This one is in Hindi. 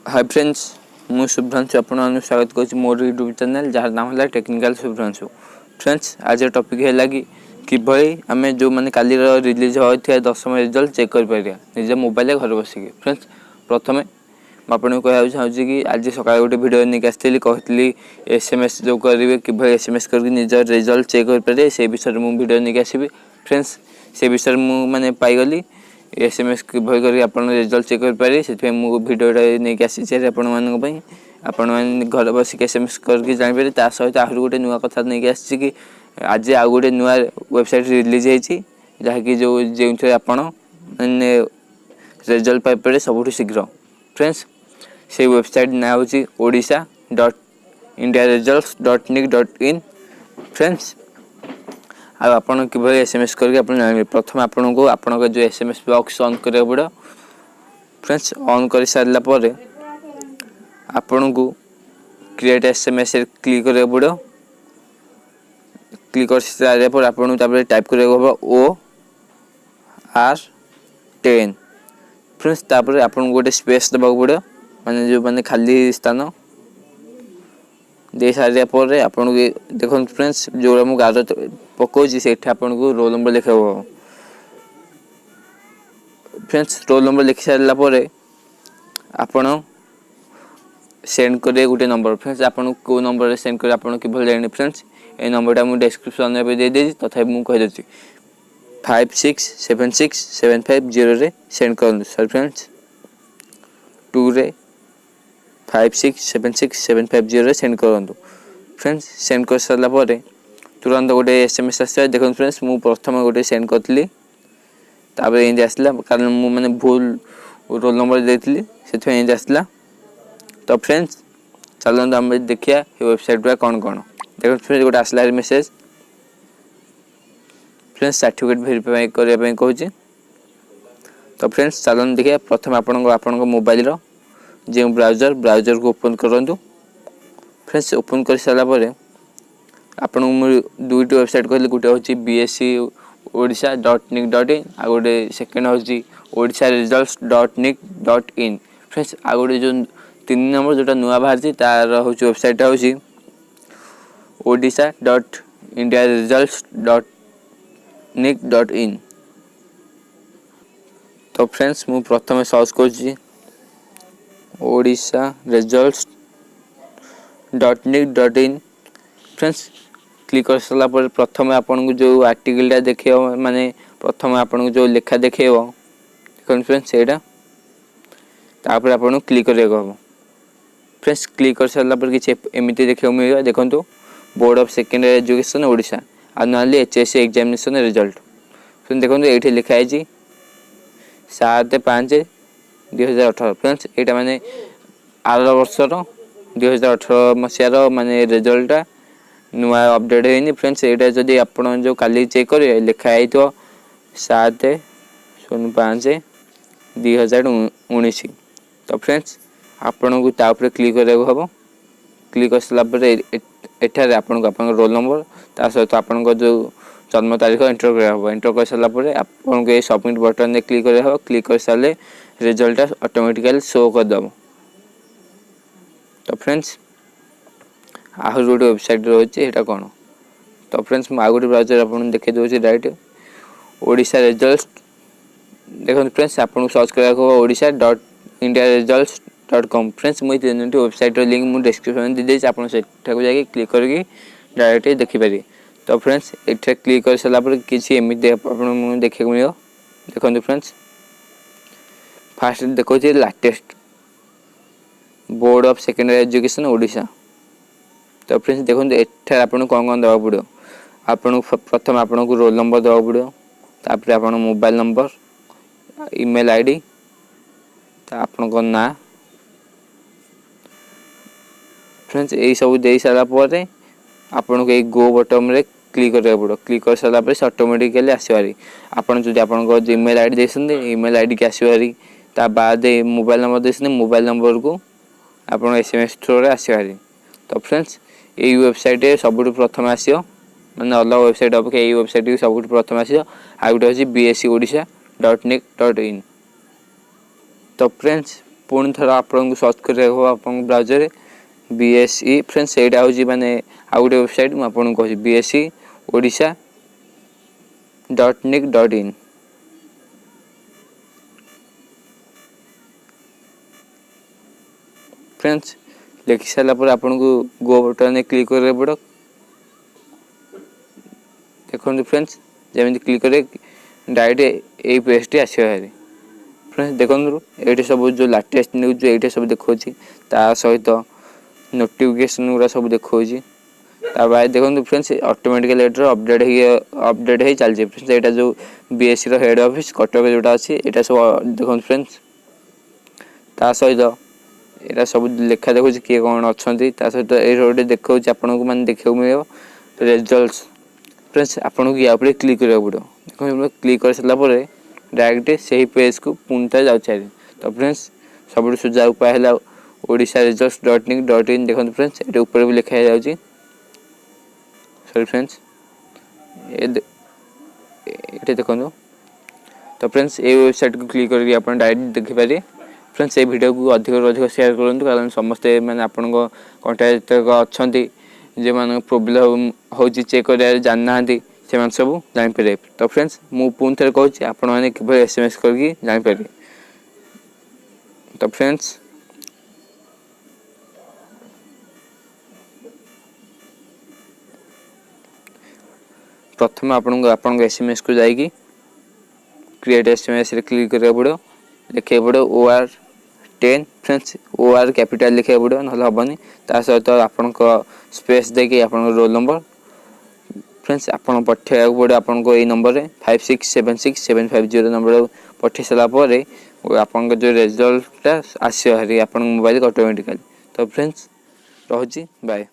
हाय फ्रेंड्स, मु शुभ्रांशु आपन स्वागत कर मोर यूट्यूब चैनल जार नाम है टेक्निकल शुभ्रांशु। फ्रेंड्स, आज टॉपिक है कि भाई आम जो मैंने काली रिलीज होता 10वीं रिजल्ट चेक कर पारिया निज मोबाइल घर बसिक। फ्रेंड्स, प्रथम आपको कहना चाहूँगी कि आज सकाल गोटे वीडियो नहीं आसती कहती एसएमएस जो करेंगे कि एसएमएस करके निज रिजल्ट चेक कर पारे से विषय में वीडियो नहीं आसबि। फ्रेंड्स, से विषय मुझे पाईगली एसएमएस किभली कर रिजल्ट चेक कर पारे से भिडियोटा नहीं आसी आपण घर बसिक एसएमएस करके जापर ता सहित आहरी गोटे नुआ कथा नहीं आसी कि आज आउ गोटे नुआ वेबसाइट रिलीज होती जहाँकि जो आपण मैंने रिजल्ट पाइपर सबुठ शीघ्र। फ्रेंड्स, से वेबसाइट ना हूँ odisha.indiaresults.nic.in। फ्रेंड्स, आपन किभली एसएमएस करके आप जान प्रथम आपन को आपन जो एसएमएस बॉक्स ऑन करा पड़ो। फ्रेंड्स, ऑन कर सारा पर आपन को क्रिएट एसएमएस क्लिक करा पड़ो। क्लिक कर सारा पर आपन टाइप करा OR10। फ्रेंड्स, तापर आपन गोटे स्पेस देबा पड़ो माने जो माने खाली स्थान दे सारे पर आपन देखो। फ्रेंड्स, जो मुझे गार पकाऊँगी से आपन को रोल नंबर लिखा। फ्रेंड्स, रोल नंबर लिखि सारा पर आपन सेंड करेंगे गोटे नंबर। फ्रेंड्स, आपन को नंबर सेंड कर आपन कि जाने। फ्रेंड्स, ये नंबरटा मुझे डिस्क्रिप्शन में दे दी तथा मुझे कहीदे 567675 सेंड कर। सर फ्रेंड्स, 2 रे 567675 सेंड करूँ। फ्रेंड्स, सेंड कर सारा पर तुरंत गोटे एसएमएस आस। देखो फ्रेंड्स, मुझे प्रथम गोटे सेंड करी ये आसला कारण मुझे मैंने भूल रोल नंबर देती से आसला। तो फ्रेंड्स, चलते आम देखिए वेबसाइट गुरा कौन कौन। देखो फ्रेंड्स, गोटे आसला मेसेज। फ्रेंड्स, सर्टिफिकेट वेरीफाई करने कहूँ। तो फ्रेंड्स, चलते देखिए प्रथम आपण मोबाइल जो ब्राउजर को ओपन करूँ। फ्रेंड्स, ओपन कर सारा पर आपन दुईट वेबसाइट कहली गोटे हूँ bscodisha.nic.in आ गोटे सेकेंड हूँ odisharesults.nic.in। फ्रेंड्स, आ गोटे जो 3 नंबर जोटा नुआ बाहर तार हूँ वेबसाइट हूँ odisha.indiaresults.nic.in। तो फ्रेंड्स, मु प्रथम सर्च कर odisharesults.nic.in। फ्रेंड्स, क्लिक कर सारा पर प्रथम आपन को जो आर्टिकलटा देखे माने प्रथम आपन को जो लेखा देखे देखो। फ्रेंड्स, सेटा तापर आपन क्लिक करके हम। फ्रेंड्स, क्लिक कर सारा पर किसी एमती देखा मिलेगा। देखो board of secondary education Odisha आ ना एचएससी एग्जामिनेशन रिजल्ट। फ्रेंड्स, देखो ये लिखा है 7/5/2018। फ्रेंड्स, यहाँ माने आर वर्षर 2018 मसीहार माने रिजल्टा नुआ अपडेट होनी। फ्रेंड्स, यहाँ जदि आप जो काली चेक करेंगे लिखा है 7/5/2019। तो फ्रेंड्स, आपन को तापर क्लिक करने हम। क्लिक कर सारापर एठार आपन को रोल नंबर ता सहित आपन जो जन्म तारीख एंटर करा। एंटर कर सारापर आपन को सबमिट बटन में क्लिक करा। क्लिक कर सारे रिजल्ट ऑटोमेटिकली शो करदेव। तो फ्रेंड्स, आहरी गोटे वेबसाइट रही है कौन। तो फ्रेंड्स, मुझे गोटे ब्राउजर आपको देखा दूसरी डायरेक्ट ओडिशा रिजल्ट्स। देखो फ्रेंड्स, आपको सर्च करा odisha.indiaresults.com। फ्रेंड्स, मुझे 3 वेबसाइट लिंक मुझे डिस्क्रिप्शन में दे आप जाकि क्लिक करके डायरेक्ट देखिपारे। तो फ्रेंड्स, ये क्लिक कर सारा पर किसी एमती देखा मिले। देखो फ्रेंड्स, फास्ट देखो latest board of secondary education Odisha. तो फ्रेंड्स, देखो एठार आपन कौन कौन देवा पड़ो। आपन प्रथम आपन को रोल नंबर देवा पड़ो, तापर आपन मोबाइल नंबर, ईमेल आईडी, आपन को ना। फ्रेंड्स, यही सब दे सारा पर आपन को गो बटन रे क्लिक करने पड़ो। क्लिक कर सारा पर ऑटोमेटिकली आसवारी आपन जो आपन ईमेल आईडी देते ईमेल आईडी की आसवारी ता बाद मोबाइल नंबर देते मोबाइल नंबर को आपन एसएमएस थ्रू रे आसवारी। तो फ्रेंड्स, यही वेबसाइट सबुठ प्रथम आसो मैंने अलग वेबसाइट अपेक्षा यही वेबसाइट सबुठ प्रथम आसो। आ गोटे हूँ bscodisha.nic.in। तो फ्रेंड्स, पुणी थर आपको सर्च कर ब्राउजर BSE फ्रेंड्स एटा हूँ माने आउ गोटे वेबसाइट मुझे कहूँ BSE odisha.nic.in फ्रेंड्स लिखि सारापर आपन को गो बटन क्लिक कर पड़ो। देखो फ्रेंड्स जमी क्लिक करे डायरेक्ट यही पेज टी आसो भारी। फ्रेंड्स देखो ये सब जो लाटेस्ट न्यूज ये सब देखा सहित नोटिफिकेशन गुरा सब देखा बाद देखो फ्रेंड्स ऑटोमेटिकली अपडेट हो चलती फ्रेंड्स यहाँ जो BSE रो हेड ऑफिस कटक जोटा अच्छी यहाँ सब देखो फ्रेंड्स ता सहित यहाँ सब लेखा देखो किए कौन अच्छा सहित ये गोटे देखा आपन को मैंने देखा मिले रिजल्ट्स फ्रेंड्स आपन को या क्लिक करा पड़ो। देखो क्लिक कर सारापर डायरेक्ट से ही पेज को पुणी थे जाऊँ। तो फ्रेंड्स सब सुझा उपाय है odisha.nic.in देखो फ्रेंड्स ये ऊपर भी लिखा जाऊँगी सॉरी फ्रेंड्स ये देखो। तो फ्रेंड्स ये वेबसाइट को क्लिक करके आप डायरेक्ट देखिपारे। फ्रेंड्स ये वीडियो को अधिक अधिक शेयर करूँ कारण समस्ते मैंने आपण कंटाक्ट अच्छा जो मान प्रोब्लेम हो चेक कर जानना से सब जापर। तो फ्रेंड्स मु पुणी थे कहूँ आपण मैंने कि SMS करके जापर। तो फ्रेंड्स प्रथम आपन SMS को जाइए क्रिएट SMS रे क्लिक करा पड़ो लिखे पड़ो OR10 फ्रेंड्स OR कैपिटल लिखे पड़ो ना हेनी ता सहित आपन स्पेस देके आपन रोल नंबर फ्रेंड्स आपन पठेया पड़ो आपन को यही नंबर 56767550 नंबर पठे सारापर आपन जो रिजल्ट आसो हरी आपन मोबाइल ऑटोमेटिकली। तो फ्रेंड्स रहुची बाय।